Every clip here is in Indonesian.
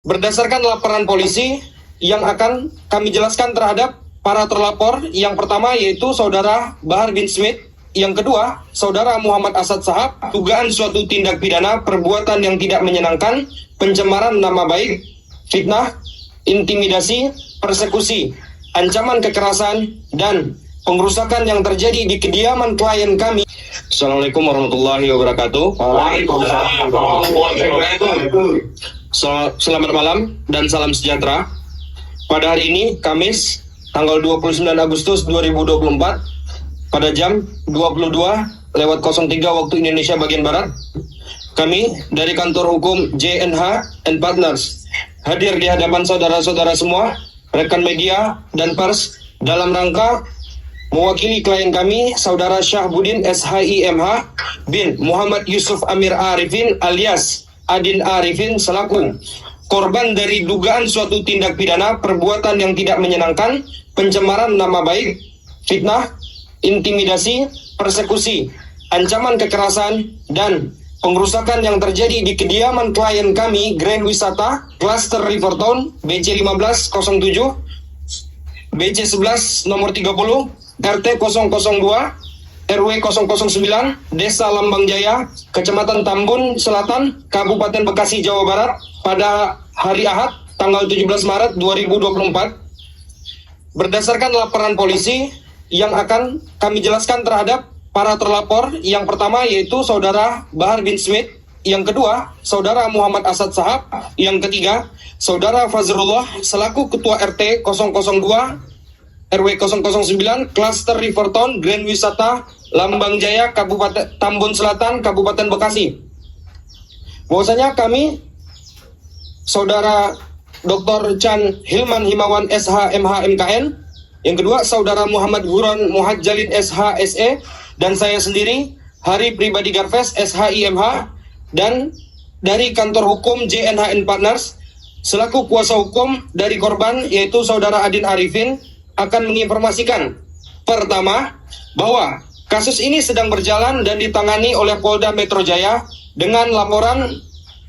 Berdasarkan laporan polisi yang akan kami jelaskan terhadap para terlapor, yang pertama yaitu Saudara Bahar bin Smith, yang kedua Saudara Muhammad Asad Shahab, dugaan suatu tindak pidana perbuatan yang tidak menyenangkan, pencemaran nama baik, fitnah, intimidasi, persekusi, ancaman kekerasan, dan pengerusakan yang terjadi di kediaman klien kami. Assalamualaikum warahmatullahi wabarakatuh. Waalaikumsalam warahmatullahi wabarakatuh. Selamat malam dan salam sejahtera. Pada hari ini, Kamis, tanggal 29 Agustus 2024, pada jam 22:03 waktu Indonesia bagian Barat, kami dari kantor hukum JNH and Partners hadir di hadapan saudara-saudara semua, rekan media dan pers, dalam rangka mewakili klien kami, Saudara Syahbudin SHIMH bin Muhammad Yusuf Amir Arifin alias Adin Arifin selaku korban dari dugaan suatu tindak pidana perbuatan yang tidak menyenangkan, pencemaran nama baik, fitnah, intimidasi, persekusi, ancaman kekerasan, dan pengerusakan yang terjadi di kediaman klien kami, Grand Wisata, Cluster Rivertown, BC 1507, BC 11 nomor 30, RT 002, RW 009, Desa Lambang Jaya, Kecamatan Tambun Selatan, Kabupaten Bekasi, Jawa Barat, pada hari Ahad, tanggal 17 Maret 2024. Berdasarkan laporan polisi yang akan kami jelaskan terhadap para terlapor, yang pertama yaitu Saudara Bahar bin Smith, yang kedua Saudara Muhammad Asad Shahab, yang ketiga Saudara Fazrullah selaku Ketua RT 002, RW 009, Cluster Rivertown, Grand Wisata, Lambang Jaya, Kabupaten Tambun Selatan, Kabupaten Bekasi. Bahwasanya kami, Saudara Dr. Chan Hilman Himawan SHMH MKN, yang kedua Saudara Muhammad Huron Muhajjalin SHSE, dan saya sendiri Hari Pribadi Garves SHIMH, dan dari kantor hukum JNH Partners selaku kuasa hukum dari korban yaitu Saudara Adin Arifin akan menginformasikan pertama bahwa kasus ini sedang berjalan dan ditangani oleh Polda Metro Jaya dengan laporan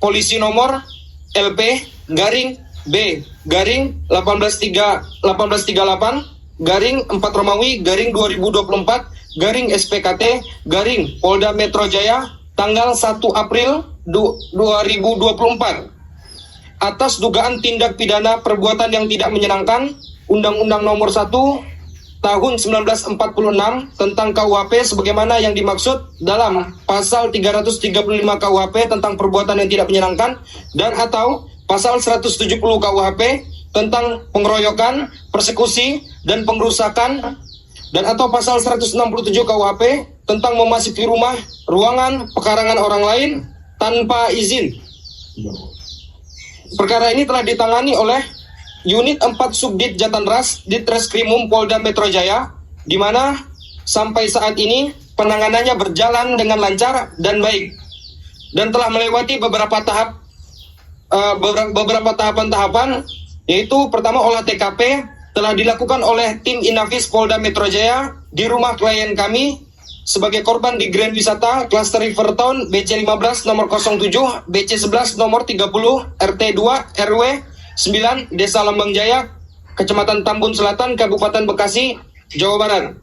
polisi nomor LP garing B garing 1838 garing 4 Romawi garing 2024 garing SPKT garing Polda Metro Jaya tanggal 1 April 2024 atas dugaan tindak pidana perbuatan yang tidak menyenangkan, Undang-Undang Nomor 1 Tahun 1946 tentang KUHP sebagaimana yang dimaksud dalam Pasal 335 KUHP tentang perbuatan yang tidak menyenangkan, dan atau Pasal 170 KUHP tentang pengeroyokan, persekusi, dan pengerusakan, dan atau Pasal 167 KUHP tentang memasuki rumah, ruangan, pekarangan orang lain tanpa izin. Perkara ini telah ditangani oleh Unit 4 Subdit Jatanras Ditreskrimum Polda Metro Jaya, di mana sampai saat ini penanganannya berjalan dengan lancar dan baik, dan telah melewati beberapa tahapan-tahapan, yaitu pertama olah TKP telah dilakukan oleh tim Inafis Polda Metro Jaya di rumah klien kami sebagai korban di Grand Wisata Cluster Rivertown BC 15 nomor 07, BC 11 nomor 30, RT 2, RW 9, Desa Lambang Jaya, Kecamatan Tambun Selatan, Kabupaten Bekasi, Jawa Barat.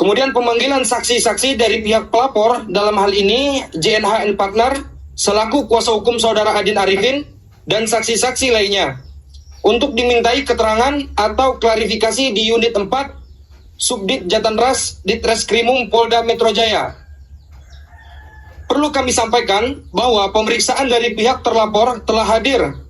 Kemudian pemanggilan saksi-saksi dari pihak pelapor, dalam hal ini JNH and Partner selaku kuasa hukum Saudara Adin Arifin dan saksi-saksi lainnya untuk dimintai keterangan atau klarifikasi di Unit 4 Subdit Jatanras Ditreskrimum Polda Metro Jaya. Perlu kami sampaikan bahwa pemeriksaan dari pihak terlapor telah hadir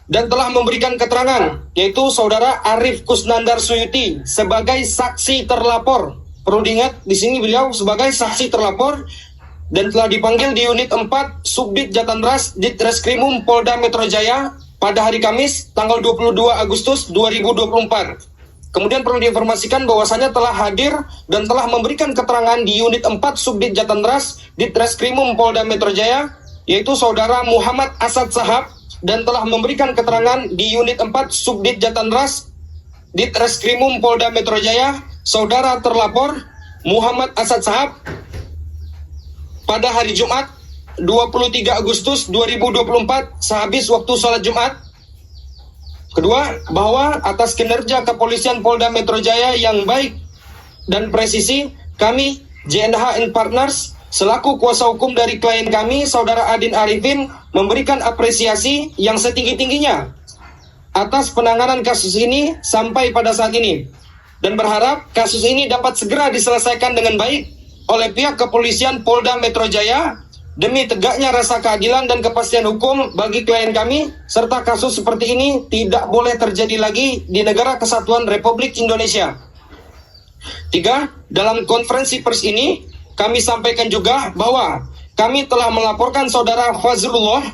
dan telah memberikan keterangan, yaitu Saudara Arif Kusnandar Suyuti sebagai saksi terlapor. Perlu diingat, di sini beliau sebagai saksi terlapor dan telah dipanggil di Unit 4 Subdit Jatanras Ditreskrimum Polda Metro Jaya pada hari Kamis tanggal 22 Agustus 2024. Kemudian perlu diinformasikan bahwasanya telah hadir dan telah memberikan keterangan di Unit 4 Subdit Jatanras Ditreskrimum Polda Metro Jaya, yaitu Saudara Muhammad Asad Shahab, dan telah memberikan keterangan di Unit 4 Subdit Jatanras Ditreskrimum Polda Metro Jaya, Saudara terlapor Muhammad Asad Shahab pada hari Jumat 23 Agustus 2024 sehabis waktu sholat Jumat. Kedua, bahwa atas kinerja kepolisian Polda Metro Jaya yang baik dan presisi, kami JNH and Partners selaku kuasa hukum dari klien kami, Saudara Adin Arifin, memberikan apresiasi yang setinggi-tingginya atas penanganan kasus ini sampai pada saat ini, dan berharap kasus ini dapat segera diselesaikan dengan baik oleh pihak kepolisian Polda Metro Jaya demi tegaknya rasa keadilan dan kepastian hukum bagi klien kami, serta kasus seperti ini tidak boleh terjadi lagi di negara kesatuan Republik Indonesia. 3. Dalam konferensi pers ini, kami sampaikan juga bahwa kami telah melaporkan Saudara Fazrullah.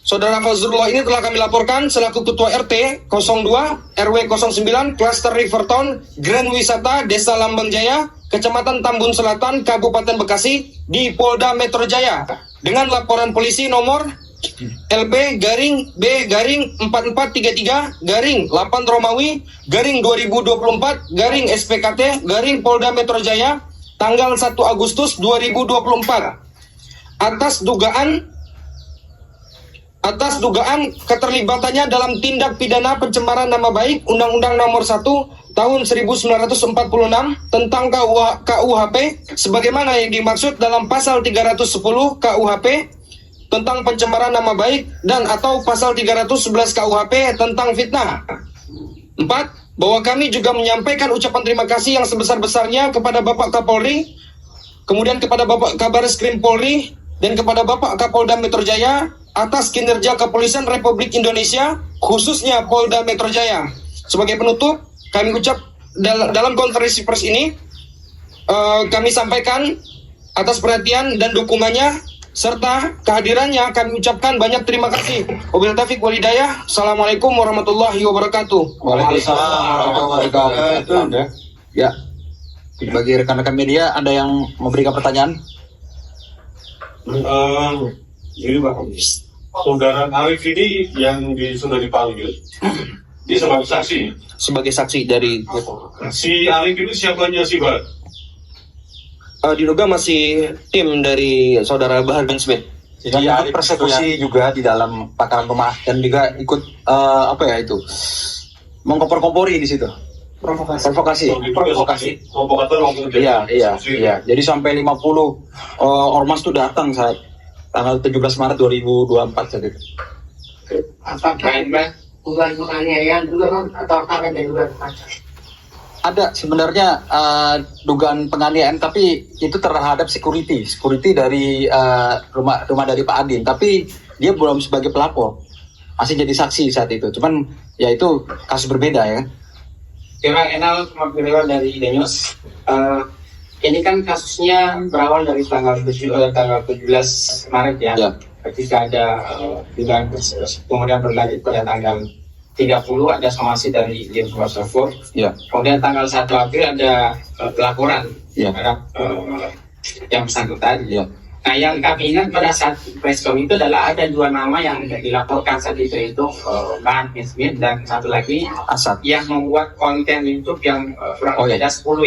Saudara Fazrullah ini telah kami laporkan selaku Ketua RT 02 RW 09 Cluster Rivertown Grand Wisata Desa Lambang Jaya, Kecamatan Tambun Selatan, Kabupaten Bekasi di Polda Metro Jaya dengan laporan polisi nomor LP-B-4433-8 Romawi _2024 SPKT Polda Metro Jaya tanggal 1 Agustus 2024 atas dugaan keterlibatannya dalam tindak pidana pencemaran nama baik Undang-Undang Nomor 1 Tahun 1946 tentang KUHP sebagaimana yang dimaksud dalam pasal 310 KUHP tentang pencemaran nama baik dan atau pasal 311 KUHP tentang fitnah. 4. Bahwa kami juga menyampaikan ucapan terima kasih yang sebesar-besarnya kepada Bapak Kapolri, kemudian kepada Bapak Kabareskrim Polri, dan kepada Bapak Kapolda Metro Jaya atas kinerja Kepolisian Republik Indonesia, khususnya Polda Metro Jaya. Sebagai penutup, kami ucap dalam konferensi pers ini, kami sampaikan atas perhatian dan dukungannya serta kehadirannya kami ucapkan banyak terima kasih. Wabillahi taufiq wal hidayah. Assalamualaikum warahmatullahi wabarakatuh. Waalaikumsalam warahmatullahi wabarakatuh. Ya, bagi rekan-rekan media ada yang memberikan pertanyaan? Jadi Pak, Saudara Arif ini yang sudah dipanggil, dia sebagai saksi. Sebagai saksi dari Si Arif ini siapanya sih Pak? diduga masih tim dari Saudara Bahar bin Smith. Jadi ada persekusi juga di dalam pakaran rumah dan juga ikut mengkompor-kompori di situ. Provokasi. Provokator maupun Iya. Jadi sampai 50 ormas itu datang saat tanggal 17 Maret 2024 saat itu. Apakah dugaan penganiayaan juga Bang, atau apakah ada dugaan macam? Ada sebenarnya dugaan penganiayaan, tapi itu terhadap security dari rumah dari Pak Adin, tapi dia belum sebagai pelapor, masih jadi saksi saat itu. Cuman ya itu kasus berbeda ya. Kira Enal Makbirwan dari Denyos. Ini kan kasusnya berawal dari tanggal 17 Maret ya. Ketika ada dugaan kemudian berlanjut pada tanggal 30 ada somasi dari Tim Kuasa Hukum. Kemudian tanggal 1 April ada pelaporan terhadap yang bersangkutan. Nah, yang kami ingat pada saat preskon itu adalah ada dua nama yang dilaporkan saat itu Bahar bin Smith dan satu lagi Asad yang membuat konten YouTube yang ada 10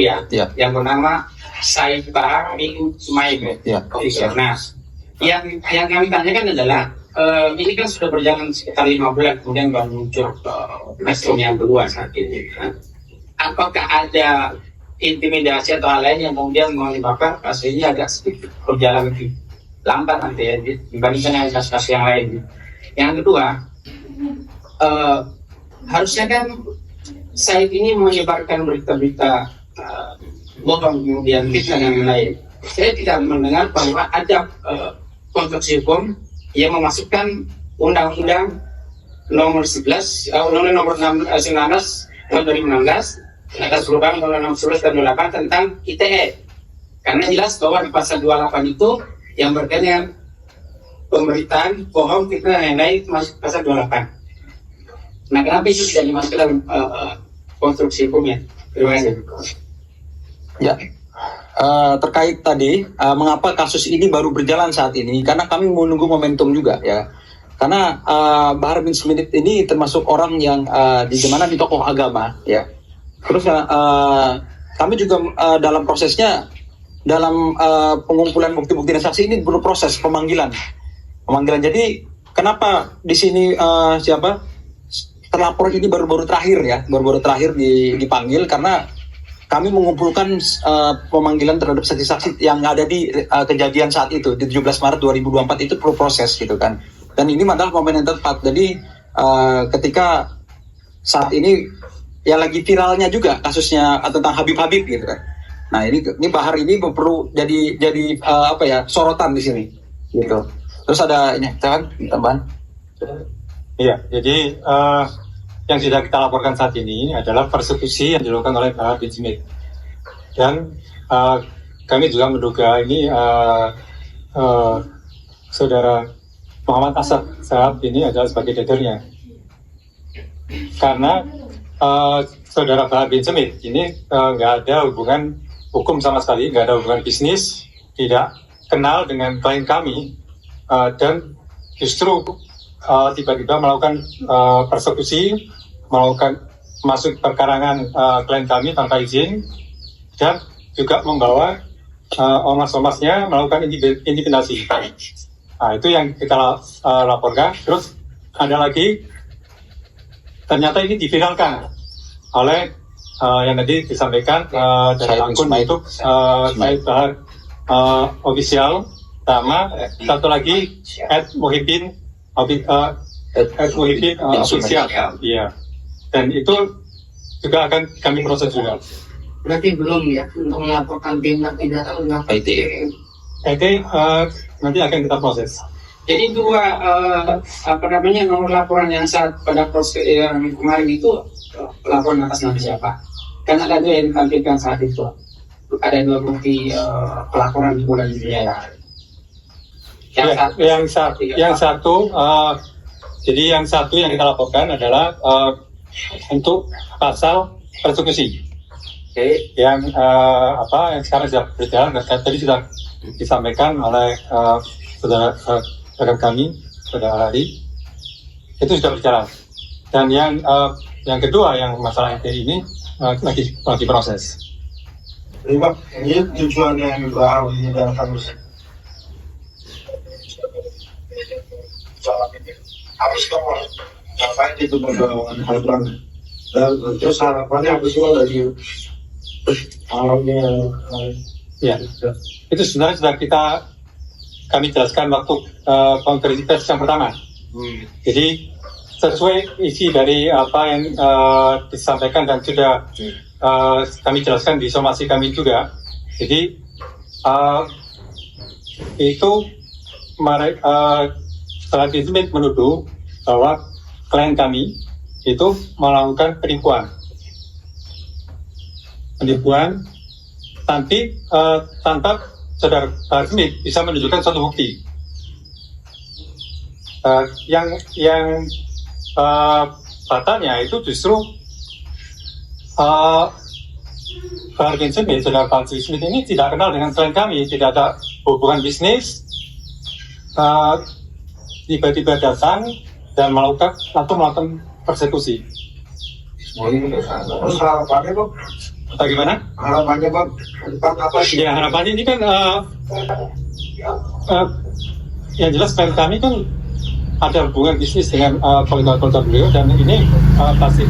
yang bernama Said Bahar bin Sumaib. Nah, yang kami tanyakan adalah ini kan sudah berjalan sekitar 5 bulan kemudian baru muncul preskon yang kedua saat ini. Apakah ada intimidasi atau hal lain yang kemudian menyebabkan kasus ini agak sedikit berjalan lebih lambat nanti ya dibandingkan dengan kasus-kasus yang lain. Yang kedua, harusnya kan Said ini menyebarkan berita-berita bohong kemudian fitnah dan lain. Saya tidak mendengar bahwa ada konstruksi hukum yang memasukkan Undang-Undang Nomor 11, Undang-Undang Nomor 19 tahun 2016 atas perubahan Undang-Undang 11 dan 28 tentang ITE. Karena jelas bahwa di pasal 28 itu yang berkaitan dengan pemberitaan bohong, fitnah dan lain-lain masuk pasal 28. Nah, kenapa itu tidak dimasukkan dalam konstruksi hukumnya? Terima kasih. Ya, terkait tadi mengapa kasus ini baru berjalan saat ini? Karena kami menunggu momentum juga ya. Karena Bahar bin Smith ini termasuk orang yang di tokoh agama ya. Terus kami juga dalam prosesnya dalam pengumpulan bukti-bukti dan saksi ini perlu proses pemanggilan. Jadi kenapa di sini terlapor ini baru-baru terakhir dipanggil karena kami mengumpulkan pemanggilan terhadap saksi-saksi yang ada di kejadian saat itu di 17 Maret 2024 itu perlu proses gitu kan. Dan ini adalah momen yang tepat. Jadi ketika saat ini ya lagi viralnya juga kasusnya tentang Habib gitu kan. Nah ini Bahar ini perlu jadi sorotan di sini gitu. Terus ada ini tambahan. Iya, jadi yang sudah kita laporkan saat ini adalah persekusi yang dilakukan oleh Bahar bin Smith. Dan kami juga menduga ini saudara Muhammad Asad saat ini adalah sebagai leadernya. Karena saudara Bahar bin Smith ini nggak ada hubungan hukum sama sekali, nggak ada hubungan bisnis, tidak kenal dengan klien kami, dan justru tiba-tiba melakukan persekusi, melakukan masuk perkarangan klien kami tanpa izin, dan juga membawa ormas-ormasnya melakukan intimidasi. Nah, itu yang kita laporkan. Terus ada lagi, ternyata ini diviralkan oleh yang tadi disampaikan dari akun YouTube Said Bahar official, sama satu lagi @muhibbin official. Iya. Dan itu juga akan kami proses juga. Berarti belum ya untuk melaporkan tindak pidana Nanti akan kita proses. Jadi dua nomor laporan yang saat pada proses yang kemarin itu laporan atas nama siapa? Karena ada dua yang ditampilkan saat itu. Ada dua bukti pelaporan di bulan Juli. Yang satu yang kita laporkan adalah untuk pasal persekusi. Yang sekarang sudah berjalan dan tadi sudah disampaikan oleh saudara kami, saudara Hari, itu sudah berjalan. Dan yang kedua, yang masalah ETI ini lagi proses. Ini tujuan yang baru ini dalam kasus harus nomor ngapain itu harapan dan terus harapannya apa sih dari alamnya ya itu sebenarnya sudah kami jelaskan waktu konferensi pers yang pertama. Jadi sesuai isi dari apa yang disampaikan dan sudah kami jelaskan di somasi kami juga. Jadi itu setelah Smith menuduh bahwa klien kami itu melakukan penipuan tapi tanpa saudara Smith bisa menunjukkan suatu bukti. Yang fatalnya itu justru Bahar bin Smith, saudara Bahar bin Smith ini tidak kenal dengan klien kami, tidak ada hubungan bisnis, tiba-tiba datang dan melakukan persekusi. Terus harapannya Pak? Bagaimana? Harapannya Pak? Apa sih? Ya harapannya ini kan yang jelas klien kami kan ada hubungan bisnis dengan kolega-kolega beliau dan ini pasti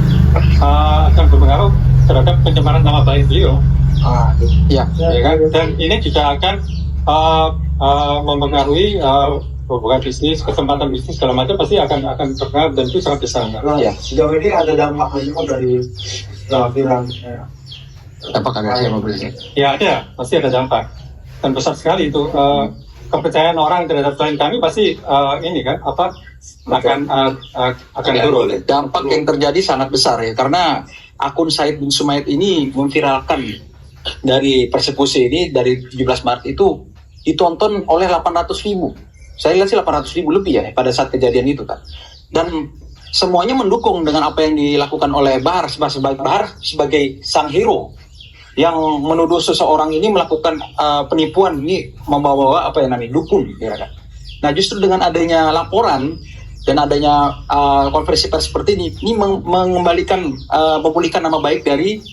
akan berpengaruh terhadap pencemaran nama baik beliau. Ya kan? Dan ini juga akan mempengaruhi hubungan bisnis, kesempatan bisnis segala macam pasti akan berpengaruh dan itu sangat besar. Ya, sejauh ini ada dampaknya dari viral. Dampak ada yang memberi. Ya ada, pasti ada dampak dan besar sekali itu. Kepercayaan orang terhadap klien kami pasti akan turun. Dampak yang terjadi sangat besar ya, karena akun Said bin Sumaid ini memviralkan dari persekusi ini dari 17 Maret itu ditonton oleh 800.000. Saya lihat sih 800.000 lebih ya pada saat kejadian itu kan. Dan semuanya mendukung dengan apa yang dilakukan oleh Bahar sebagai sang hero yang menuduh seseorang ini melakukan penipuan, ini membawa dukun ya kan. Nah justru dengan adanya laporan dan adanya konferensi pers seperti ini memulihkan nama baik dari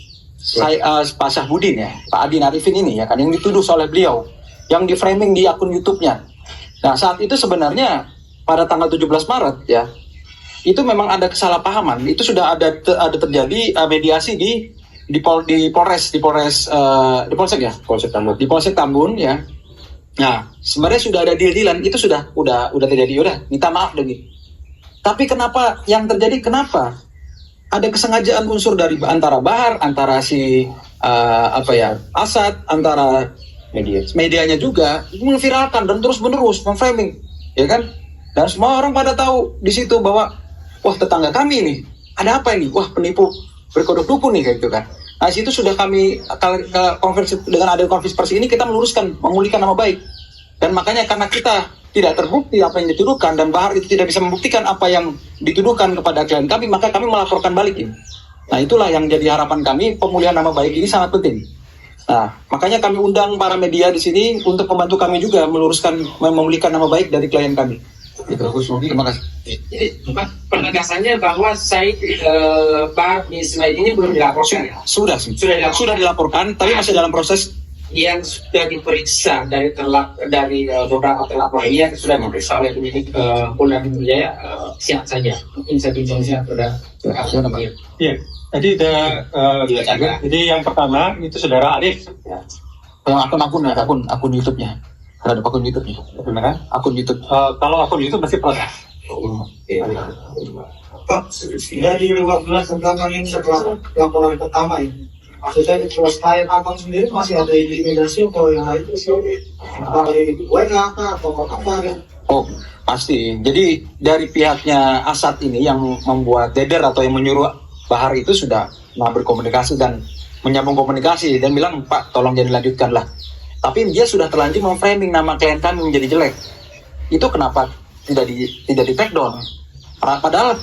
Pak Syahbudin ya, Pak Adin Arifin ini ya kan yang dituduh oleh beliau, yang di framing di akun YouTube-nya. Nah saat itu sebenarnya pada tanggal 17 Maret ya, itu memang ada kesalahpahaman. Itu sudah ada terjadi mediasi di Polsek ya, di Polsek Tambun ya. Nah sebenarnya sudah ada deal-dealan, itu udah terjadi, udah minta maaf lagi. Tapi kenapa yang terjadi, kenapa ada kesengajaan unsur dari antara Bahar, antara si Asad, antara medianya juga memviralkan dan terus menerus memframing, ya kan? Dan semua orang pada tahu di situ bahwa wah tetangga kami nih, ada apa ini? Wah penipu berkodok dukun nih, kayak gitu kan. Nah situ sudah kami konversi, dengan ada konversi ini kita meluruskan, memulihkan nama baik. Dan makanya karena kita tidak terbukti apa yang dituduhkan dan Bahar itu tidak bisa membuktikan apa yang dituduhkan kepada klien kami, maka kami melaporkan balik ini. Nah itulah yang jadi harapan kami, pemulihan nama baik ini sangat penting. Nah makanya kami undang para media di sini untuk membantu kami juga meluruskan, memulihkan nama baik dari klien kami. Terima kasih. Jadi penegasannya bahwa Said Bahar bin Ismail ini belum dilaporkan. Sudah dilaporkan, tapi masih dalam proses. Yang sudah diperiksa dari beberapa terlapor ini yang sudah diperiksa oleh penyidik Polda Metro Jaya siap saja. Mungkin saya bincangnya pada Iya. Jadi yang pertama itu saudara Arif. Yang akun YouTube-nya. Ada akun YouTube-nya. Benar? Akun YouTube. Kalau akun YouTube masih proses. Pak, dari 15 tentang ini setelah laporan pertama ini, maksudnya klien abang sendiri masih ada intimidasi atau yang lain dari WA atau apa gitu? Oh pasti. Jadi dari pihaknya Asad ini yang membuat deder atau yang menyuruh Bahar itu sudah berkomunikasi dan menyambung komunikasi dan bilang Pak tolong jangan dilanjutkan lah. Tapi dia sudah terlanjur memframing nama klien kami menjadi jelek. Itu kenapa tidak di take down? Padahal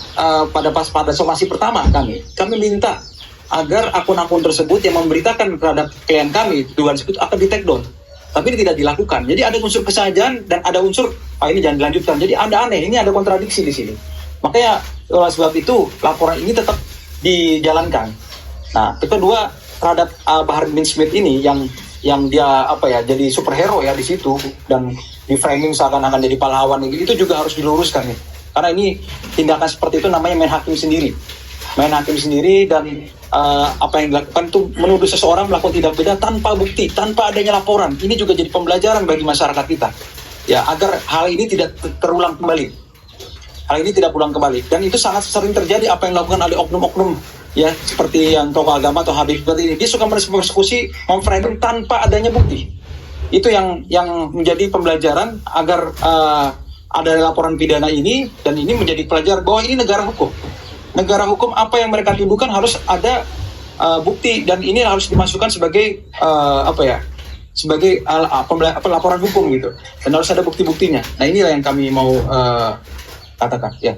pada somasi pertama kami minta agar akun-akun tersebut yang memberitakan terhadap klien kami dugaan tersebut akan di take down, tapi ini tidak dilakukan. Jadi ada unsur kesengajaan dan ada unsur ini jangan dilanjutkan. Jadi ada aneh, ini ada kontradiksi di sini. Makanya oleh sebab itu laporan ini tetap dijalankan. Nah, kedua terhadap Bahar bin Smith ini yang dia jadi superhero ya di situ dan di framing seakan-akan jadi pahlawan itu juga harus diluruskan nih. Karena ini tindakan seperti itu namanya main hakim sendiri dan apa yang dilakukan itu menuduh seseorang melakukan tindak pidana tanpa bukti, tanpa adanya laporan. Ini juga jadi pembelajaran bagi masyarakat kita ya, agar hal ini tidak terulang kembali. Dan itu sangat sering terjadi apa yang dilakukan oleh oknum-oknum ya, seperti yang tokoh agama atau Habib seperti ini. Dia suka persekusi, memframing tanpa adanya bukti. Itu yang menjadi pembelajaran agar ada laporan pidana ini, dan ini menjadi pelajaran bahwa ini negara hukum. Negara hukum, apa yang mereka tuduhkan harus ada bukti, dan ini harus dimasukkan sebagai laporan hukum gitu, dan harus ada bukti-buktinya. Nah inilah yang kami mau katakan ya.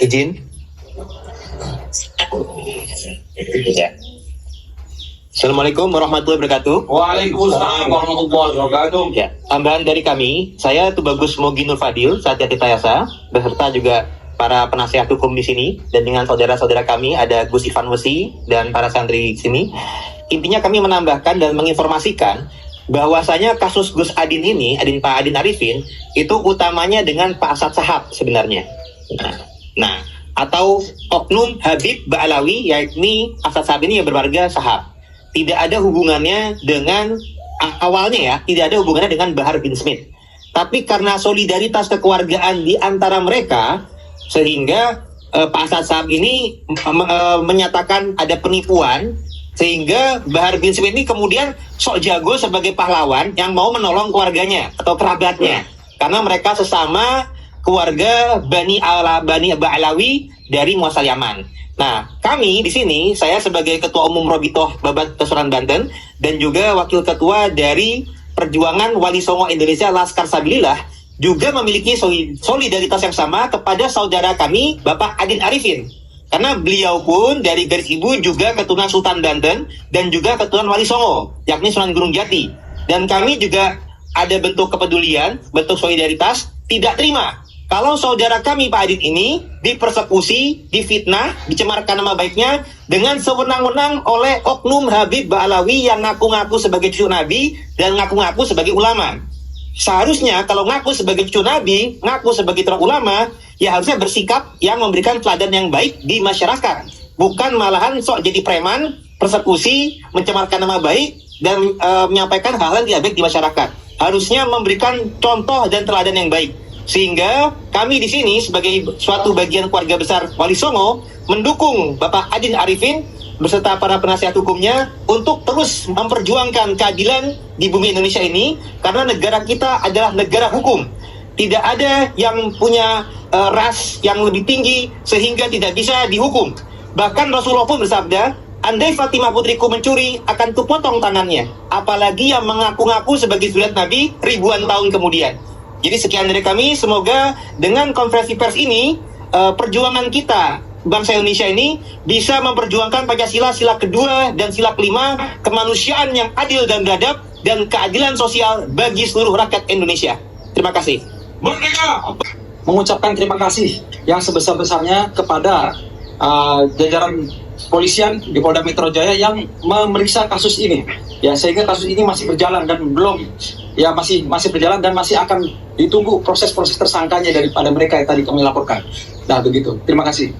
Izin. Assalamualaikum warahmatullahi wabarakatuh. Waalaikumsalam warahmatullahi wabarakatuh. Ya, tambahan dari kami, saya Tubagus Mogi Nur Fadil, Satya Tirtayasa, beserta juga para penasihat hukum di sini, dan dengan saudara-saudara kami ada Gus Ivan Wesi dan para santri di sini. Intinya kami menambahkan dan menginformasikan bahwasanya kasus Gus Adin ini, Pak Adin Arifin, itu utamanya dengan Pak Asad Shahab sebenarnya. Nah, atau oknum Habib Ba'alawi, yakni Asad Shahab ini yang bermarga Shahab. Tidak ada hubungannya dengan awalnya ya, tidak ada hubungannya dengan Bahar bin Smith. Tapi karena solidaritas kekeluargaan di antara mereka, sehingga Pak Asad Shahab ini menyatakan ada penipuan, sehingga Bahar bin Smith ini kemudian sok jago sebagai pahlawan yang mau menolong keluarganya atau kerabatnya, karena mereka sesama keluarga Bani Ba'alawi dari Muasal Yaman. Nah, kami di sini, saya sebagai Ketua Umum Robitoh Babat Kesuran Banten dan juga Wakil Ketua dari Perjuangan Wali Songo Indonesia Laskar Sabilillah juga memiliki solidaritas yang sama kepada saudara kami, Bapak Adin Arifin. Karena beliau pun dari garis ibu juga keturunan Sultan Banten dan juga keturunan Wali Songo, yakni Sunan Gunung Jati. Dan kami juga ada bentuk kepedulian, bentuk solidaritas, tidak terima kalau saudara kami Pak Adit ini dipersekusi, difitnah, dicemarkan nama baiknya dengan sewenang-wenang oleh oknum Habib Ba'alawi yang ngaku-ngaku sebagai cucu Nabi dan ngaku-ngaku sebagai ulama. Seharusnya kalau ngaku sebagai cucu Nabi, ngaku sebagai seorang ulama, ya harusnya bersikap yang memberikan teladan yang baik di masyarakat. Bukan malahan sok jadi preman, persekusi, mencemarkan nama baik, dan menyampaikan hal-hal yang tidak baik di masyarakat. Harusnya memberikan contoh dan teladan yang baik. Sehingga kami di sini sebagai suatu bagian keluarga besar Wali Songo mendukung Bapak Adin Arifin beserta para penasihat hukumnya untuk terus memperjuangkan keadilan di bumi Indonesia ini, karena negara kita adalah negara hukum. Tidak ada yang punya ras yang lebih tinggi sehingga tidak bisa dihukum. Bahkan Rasulullah pun bersabda, andai Fatimah putriku mencuri, akan kupotong tangannya. Apalagi yang mengaku-ngaku sebagai zuriat Nabi ribuan tahun kemudian. Jadi sekian dari kami, semoga dengan konferensi pers ini, perjuangan kita, bangsa Indonesia ini, bisa memperjuangkan Pancasila, sila kedua dan sila kelima, kemanusiaan yang adil dan beradab, dan keadilan sosial bagi seluruh rakyat Indonesia. Terima kasih. Mengucapkan terima kasih yang sebesar-besarnya kepada jajaran polisian di Polda Metro Jaya yang memeriksa kasus ini, ya, sehingga kasus ini masih berjalan dan belum, ya, masih berjalan dan masih akan ditunggu proses tersangkanya daripada mereka yang tadi kami laporkan. Nah, begitu. Terima kasih.